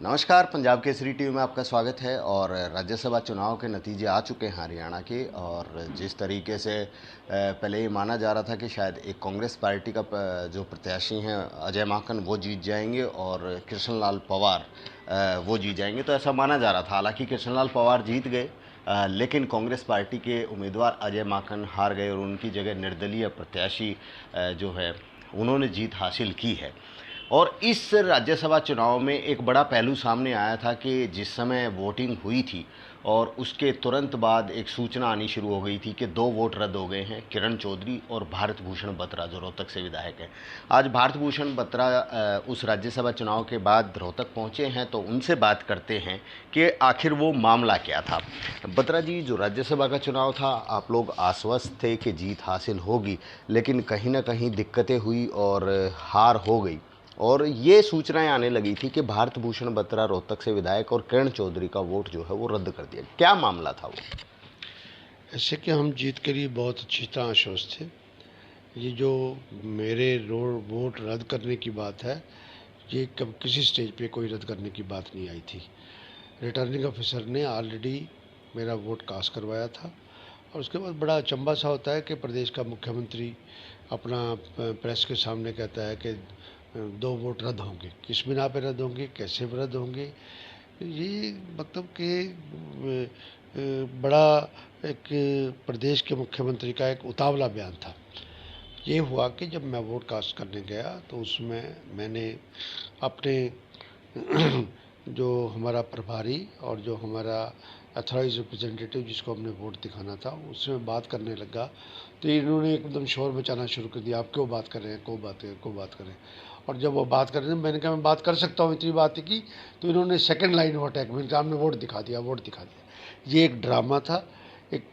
नमस्कार, पंजाब केसरी टीवी में आपका स्वागत है। और राज्यसभा चुनाव के नतीजे आ चुके हैं हरियाणा के। और जिस तरीके से पहले ये माना जा रहा था कि शायद एक कांग्रेस पार्टी का जो प्रत्याशी हैं अजय माकन वो जीत जाएंगे और कृष्ण लाल पंवार वो जीत जाएंगे, तो ऐसा माना जा रहा था। हालांकि कृष्ण लाल पंवार जीत गए, लेकिन कांग्रेस पार्टी के उम्मीदवार अजय माकन हार गए और उनकी जगह निर्दलीय प्रत्याशी जो है उन्होंने जीत हासिल की है। और इस राज्यसभा चुनाव में एक बड़ा पहलू सामने आया था कि जिस समय वोटिंग हुई थी और उसके तुरंत बाद एक सूचना आनी शुरू हो गई थी कि 2 वोट रद्द हो गए हैं, किरण चौधरी और भारत भूषण बत्रा जो रोहतक से विधायक हैं। आज भारत भूषण बत्रा उस राज्यसभा चुनाव के बाद रोहतक पहुंचे हैं, तो उनसे बात करते हैं कि आखिर वो मामला क्या था। बत्रा जी, जो राज्यसभा का चुनाव था, आप लोग आश्वस्त थे कि जीत हासिल होगी, लेकिन कहीं ना कहीं दिक्कतें हुई और हार हो गई और ये सूचनाएं आने लगी थी कि भारत भूषण बत्रा रोहतक से विधायक और किरण चौधरी का वोट जो है वो रद्द कर दिया। क्या मामला था वो? ऐसे कि हम जीत के लिए बहुत अच्छी तरह आश्वस्त थे। ये जो मेरे वोट रद्द करने की बात है, ये कब किसी स्टेज पे कोई रद्द करने की बात नहीं आई थी। रिटर्निंग ऑफिसर ने ऑलरेडी मेरा वोट कास्ट करवाया था। और उसके बाद बड़ा अचंभा सा होता है कि प्रदेश का मुख्यमंत्री अपना प्रेस के सामने कहता है कि 2 वोट रद्द होंगे। किस बिना पे रद्द होंगे, कैसे रद्द होंगे? ये मतलब कि बड़ा एक प्रदेश के मुख्यमंत्री का एक उतावला बयान था। ये हुआ कि जब मैं वोट कास्ट करने गया तो उसमें मैंने अपने जो हमारा प्रभारी और जो हमारा अथॉराइज रिप्रेजेंटेटिव जिसको हमने वोट दिखाना था उसमें बात करने लगा, तो इन्होंने एकदम शोर मचाना शुरू कर दिया, आप क्यों बात कर रहे हैं, क्यों बात करें, क्यों बात करें। और जब वो बात कर रहे थे, मैंने कहा मैं बात कर सकता हूँ, इतनी बात की। तो इन्होंने सेकंड लाइन ऑफ अटैक, मैंने कहा हमने वोट दिखा दिया, वोट दिखा दिया। ये एक ड्रामा था, एक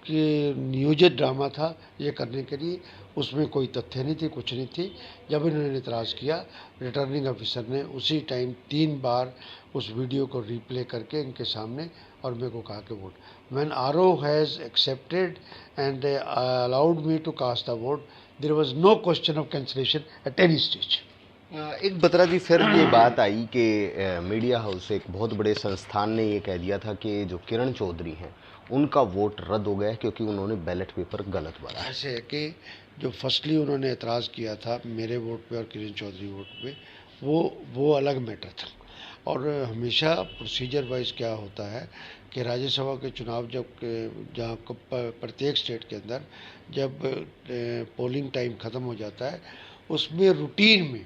नियोजित ड्रामा था ये करने के लिए। उसमें कोई तथ्य नहीं थी, कुछ नहीं थी। जब इन्होंने इतराज़ किया, रिटर्निंग ऑफिसर ने उसी टाइम 3 बार उस वीडियो को रिप्ले करके इनके सामने और मेरे को कहा कि vote when RO has accepted and allowed me to cast the vote, there was no question of cancellation at any stage. एक बत्रा जी, फिर ये बात आई कि मीडिया हाउस, एक बहुत बड़े संस्थान ने ये कह दिया था कि जो किरण चौधरी हैं उनका वोट रद्द हो गया है क्योंकि उन्होंने बैलेट पेपर गलत भरा है। ऐसे है कि जो फर्स्टली उन्होंने एतराज़ किया था मेरे वोट पे और किरण चौधरी वोट पे, वो अलग मैटर था। और हमेशा प्रोसीजर वाइज क्या होता है कि राज्यसभा के चुनाव जब जहाँ प्रत्येक स्टेट के अंदर जब पोलिंग टाइम ख़त्म हो जाता है, उसमें रूटीन में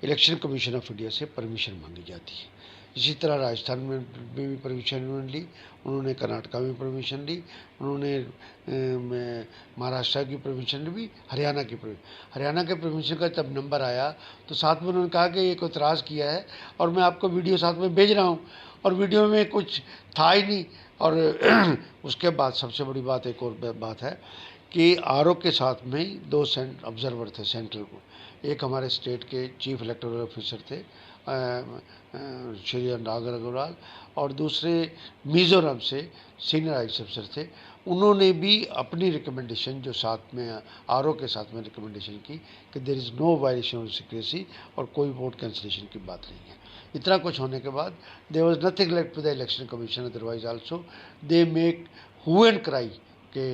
इलेक्शन कमीशन ऑफ इंडिया से परमिशन मांगी जाती है। इसी तरह राजस्थान में भी परमिशन उन्होंने ली, उन्होंने कर्नाटका में परमिशन ली, उन्होंने महाराष्ट्र की परमिशन ली, हरियाणा की परमिशन। हरियाणा के परमिशन का जब नंबर आया तो साथ में उन्होंने कहा कि ये कोई इतराज़ किया है और मैं आपको वीडियो साथ में भेज रहा हूँ, और वीडियो में कुछ था ही नहीं। और उसके बाद सबसे बड़ी बात एक और बात है कि आरओ के साथ में ही 2 ऑब्जर्वर थे सेंट्रल को। एक हमारे स्टेट के चीफ इलेक्टोरल ऑफिसर थे श्री अनुराग अग्रवाल, और दूसरे मिज़ोरम से सीनियर आईएएस अफसर थे। उन्होंने भी अपनी रिकमेंडेशन जो साथ में आरओ के साथ में रिकमेंडेशन की कि there is no violation of secrecy और कोई वोट कैंसिलेशन की बात नहीं है। इतना कुछ होने के बाद there was nothing left to the election commission, otherwise also they make hue and cry कि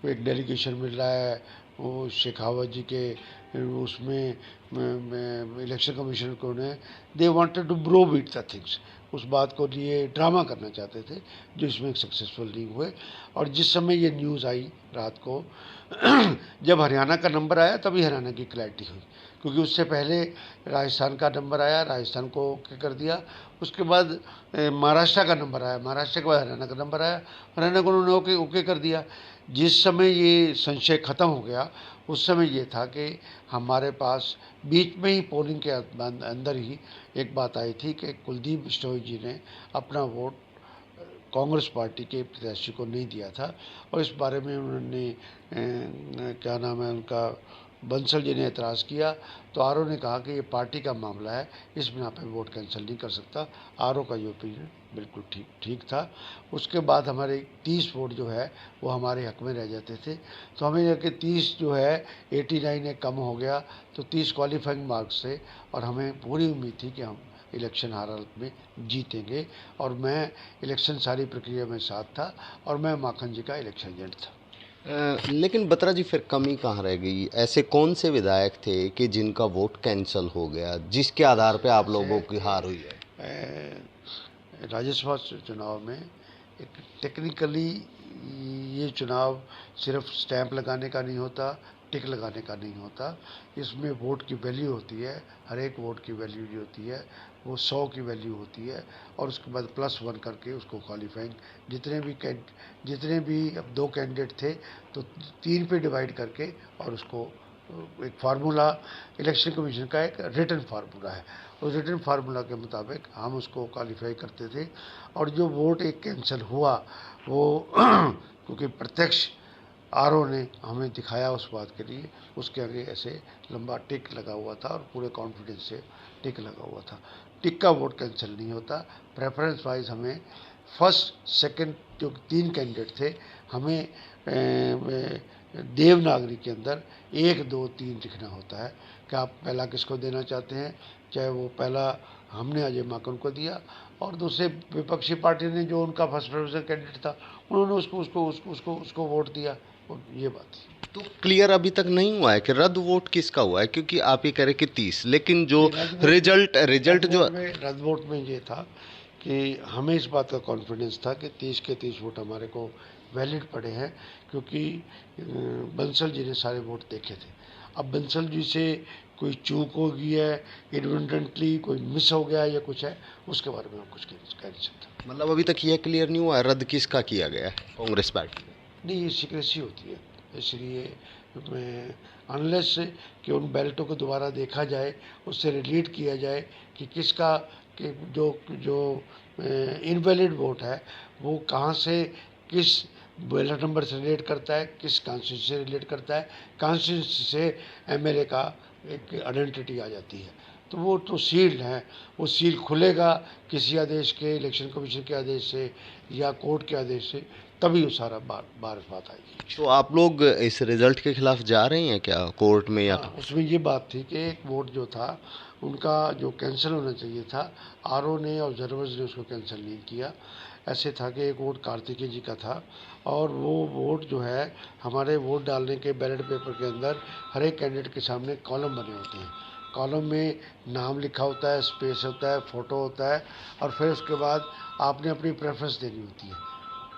एक डेलीगेशन मिल रहा है वो शेखावत जी के उसमें इलेक्शन कमीशन को ने they wanted to browbeat the things. उस बात को लिए ड्रामा करना चाहते थे जो इसमें सक्सेसफुल नहीं हुए। और जिस समय ये न्यूज़ आई रात को जब हरियाणा का नंबर आया तभी हरियाणा की क्लैरिटी हुई, क्योंकि उससे पहले राजस्थान का नंबर आया, राजस्थान को ओके कर दिया। उसके बाद महाराष्ट्र का नंबर आया, महाराष्ट्र के बाद हरियाणा का नंबर आया, हरियाणा को उन्होंने ओके ओके कर दिया। जिस समय ये संशय ख़त्म हो गया उस समय ये था कि हमारे पास बीच में ही पोलिंग के अंदर ही एक बात आई थी कि कुलदीप बिश्नोई जी ने अपना वोट कांग्रेस पार्टी के प्रत्याशी को नहीं दिया था। और इस बारे में उन्होंने क्या नाम है उनका, बंसल जी ने एतराज़ किया। तो आरओ ने कहा कि ये पार्टी का मामला है, इस बिना पर वोट कैंसिल नहीं कर सकता। आरओ का ये ओपिनियन बिल्कुल ठीक था। उसके बाद हमारे 30 वोट जो है वो हमारे हक में रह जाते थे। तो हमें यह कि 30 जो है 89 एक कम हो गया, तो 30 क्वालिफाइंग मार्क्स थे और हमें पूरी उम्मीद थी कि हम इलेक्शन हर हालत में जीतेंगे। और मैं इलेक्शन सारी प्रक्रिया में साथ था और मैं माखन जी का इलेक्शन एजेंट था। लेकिन बत्रा जी फिर कमी कहाँ रह गई? ऐसे कौन से विधायक थे कि जिनका वोट कैंसिल हो गया, जिसके आधार पे आप लोगों की हार हुई है? राज्यसभा चुनाव में एक टेक्निकली ये चुनाव सिर्फ स्टैंप लगाने का नहीं होता, टिक लगाने का नहीं होता। इसमें वोट की वैल्यू होती है। हर एक वोट की वैल्यू जो होती है वो 100 की वैल्यू होती है और उसके बाद +1 करके उसको क्वालिफाइंग जितने भी अब 2 कैंडिडेट थे तो 3 पे डिवाइड करके और उसको एक फार्मूला इलेक्शन कमीशन का एक रिटन फार्मूला है। उस रिटन फार्मूला के मुताबिक हम उसको क्वालिफाई करते थे और जो वोट एक कैंसिल हुआ वो क्योंकि प्रत्यक्ष आरओ ने हमें दिखाया उस बात के लिए, उसके आगे ऐसे लंबा टिक लगा हुआ था और पूरे कॉन्फिडेंस से टिक लगा हुआ था। टिक का वोट कैंसिल नहीं होता। प्रेफरेंस वाइज हमें फर्स्ट सेकंड जो 3 कैंडिडेट थे हमें देवनागरी के अंदर 1 2 3 लिखना होता है कि आप पहला किसको देना चाहते हैं। चाहे वो पहला हमने अजय माकन को दिया और दूसरे विपक्षी पार्टी ने जो उनका फर्स्ट प्रेफरेंस कैंडिडेट था उन्होंने उसको वोट दिया। ये बात थी। तो क्लियर अभी तक नहीं हुआ है कि रद्द वोट किसका हुआ है, क्योंकि आप ये कह रहे कि 30, लेकिन जो रिजल्ट जो रद्द वोट में ये था कि हमें इस बात का कॉन्फिडेंस था कि 30 के 30 वोट हमारे को वैलिड पड़े हैं क्योंकि बंसल जी ने सारे वोट देखे थे। अब बंसल जी से कोई चूक हो गई है, इनवॉल्वेंटली कोई मिस हो गया या कुछ है, उसके बारे में हम कुछ कह नहीं सकते। मतलब अभी तक ये क्लियर नहीं हुआ है रद्द किसका किया गया है कांग्रेस पार्टी में? नहीं, ये सीक्रेसी होती है, इसलिए मैं अनलेस कि उन बैलेटों को दोबारा देखा जाए, उससे रिलेट किया जाए कि किसका कि जो इनवैलिड वोट है वो कहाँ से किस बैलेट नंबर से रिलेट करता है, किस कॉन्स्टिट्यूंसी से रिलेट करता है। कॉन्स्टिट्यूंसी से एमएलए का एक आइडेंटिटी आ जाती है तो वो तो सील्ड है। वो सील खुलेगा किसी आदेश के, इलेक्शन कमीशन के आदेश से या कोर्ट के आदेश से, तभी वो सारा बात आएगी। तो आप लोग इस रिजल्ट के खिलाफ जा रहे हैं क्या कोर्ट में? या उसमें ये बात थी कि एक वोट जो था उनका जो कैंसिल होना चाहिए था, आरओ ने और ऑब्जर्वर्स ने उसको कैंसिल नहीं किया। ऐसे था कि एक वोट कार्तिकेय जी का था और वो वोट जो है हमारे वोट डालने के बैलेट पेपर के अंदर हर एक कैंडिडेट के सामने कॉलम बने होते हैं। कॉलम में नाम लिखा होता है, स्पेस होता है, फ़ोटो होता है और फिर उसके बाद आपने अपनी प्रेफरेंस देनी होती है।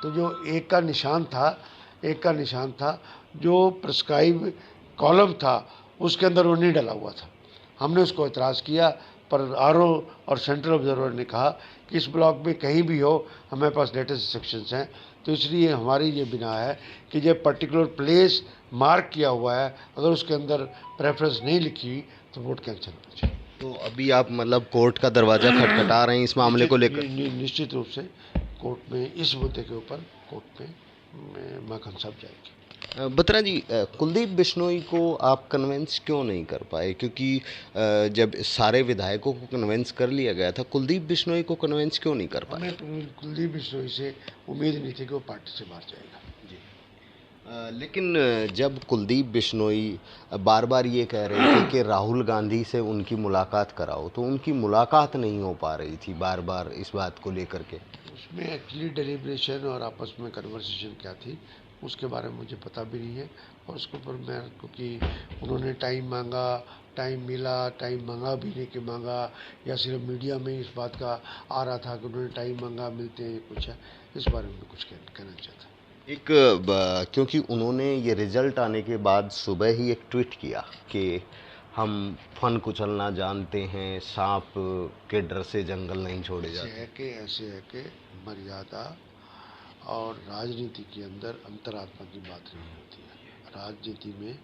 तो जो एक का निशान था जो प्रिस्क्राइब कॉलम था उसके अंदर वो नहीं डला हुआ था। हमने उसको एतराज़ किया पर आरओ और सेंट्रल ऑब्जर्वर ने कहा कि इस ब्लॉक में कहीं भी हो हमारे पास लेटेस्ट इंस्ट्रक्शंस हैं, तो इसलिए हमारी ये बिना है कि जब पर्टिकुलर प्लेस मार्क किया हुआ है अगर उसके अंदर प्रेफरेंस नहीं लिखी तो वोट कैंसिल होना चाहिए। तो अभी आप मतलब कोर्ट का दरवाजा खटखटा रहे हैं इस मामले को लेकर? निश्चित रूप से कोर्ट में इस मुद्दे के ऊपर कोर्ट में माखन साहब जाएंगे। बत्रा जी, कुलदीप बिश्नोई को आप कन्विंस क्यों नहीं कर पाए? क्योंकि जब सारे विधायकों को कन्विंस कर लिया गया था, कुलदीप बिश्नोई को कन्विंस क्यों नहीं कर पाए? हमें कुलदीप बिश्नोई से उम्मीद नहीं थी कि वो पार्टी से बाहर जाएगा। लेकिन जब कुलदीप बिश्नोई बार बार ये कह रहे थे कि राहुल गांधी से उनकी मुलाकात कराओ, तो उनकी मुलाकात नहीं हो पा रही थी बार बार इस बात को लेकर के। उसमें एक्चुअली डेलिब्रेशन और आपस में कन्वर्सेशन क्या थी उसके बारे में मुझे पता भी नहीं है और उसके ऊपर मैं क्योंकि उन्होंने टाइम मांगा, टाइम मिला, टाइम मांगा भी नहीं कि मांगा या सिर्फ मीडिया में इस बात का आ रहा था कि उन्होंने टाइम मांगा मिलते हैं कुछ है, इस बारे में कुछ कहना चाहता। क्योंकि उन्होंने ये रिजल्ट आने के बाद सुबह ही एक ट्वीट किया कि हम फन कुचलना जानते हैं, सांप के डर से जंगल नहीं छोड़े जाते। ऐसे है कि मर्यादा और राजनीति के अंदर अंतरात्मा की बात नहीं होती है। राजनीति में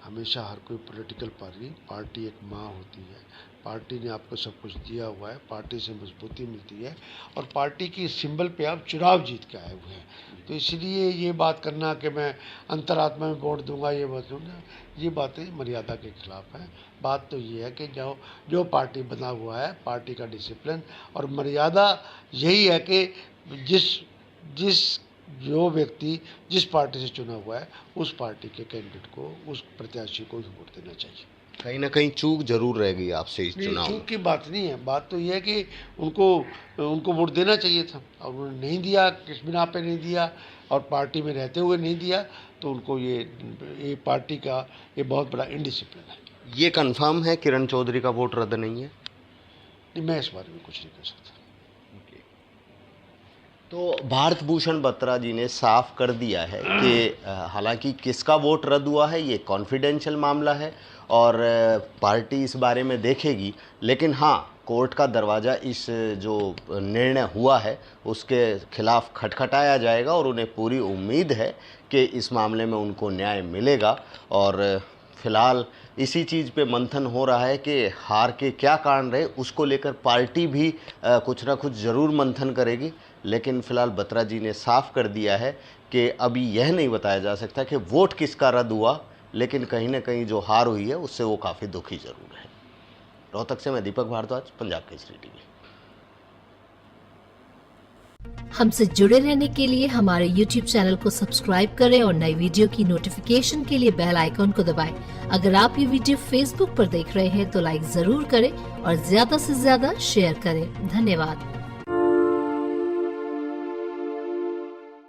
हमेशा हर कोई पॉलिटिकल पार्टी एक माँ होती है। पार्टी ने आपको सब कुछ दिया हुआ है, पार्टी से मजबूती मिलती है और पार्टी की सिंबल पे आप चुनाव जीत के आए हुए हैं। तो इसलिए ये बात करना कि मैं अंतरात्मा में वोट दूंगा, ये बात दूंगा, ये बातें मर्यादा के खिलाफ हैं। बात तो ये है कि जो पार्टी बना हुआ है, पार्टी का डिसिप्लिन और मर्यादा यही है कि जो व्यक्ति जिस पार्टी से चुना हुआ है उस पार्टी के कैंडिडेट को, उस प्रत्याशी को ही वोट देना चाहिए। कहीं ना कहीं चूक जरूर रह गई आपसे इस नहीं, चुनाव में। चूक की बात नहीं है, बात तो ये है कि उनको उनको वोट देना चाहिए था और उन्होंने नहीं दिया, किस बिना पे नहीं दिया और पार्टी में रहते हुए नहीं दिया, तो उनको ये पार्टी का ये बहुत बड़ा इनडिसिप्लिन है। ये कंफर्म है किरण चौधरी का वोट रद्द नहीं है? नहीं, मैं इस बारे में कुछ नहीं कह सकता। तो भारत भूषण बत्रा जी ने साफ कर दिया है कि हालांकि किसका वोट रद्द हुआ है ये कॉन्फिडेंशियल मामला है और पार्टी इस बारे में देखेगी, लेकिन हाँ कोर्ट का दरवाज़ा इस जो निर्णय हुआ है उसके खिलाफ खटखटाया जाएगा और उन्हें पूरी उम्मीद है कि इस मामले में उनको न्याय मिलेगा। और फिलहाल इसी चीज़ पे मंथन हो रहा है कि हार के क्या कारण रहे, उसको लेकर पार्टी भी कुछ ना कुछ ज़रूर मंथन करेगी। लेकिन फ़िलहाल बत्रा जी ने साफ कर दिया है कि अभी यह नहीं बताया जा सकता कि वोट किसका रद्द हुआ, लेकिन कहीं ना कहीं जो हार हुई है उससे वो काफ़ी दुखी ज़रूर है। रोहतक से मैं दीपक भारद्वाज, पंजाब केसरी टीवी। हमसे जुड़े रहने के लिए हमारे YouTube चैनल को सब्सक्राइब करें और नई वीडियो की नोटिफिकेशन के लिए बेल आइकॉन को दबाएं। अगर आप ये वीडियो Facebook पर देख रहे हैं तो लाइक जरूर करें और ज्यादा से ज्यादा शेयर करें। धन्यवाद।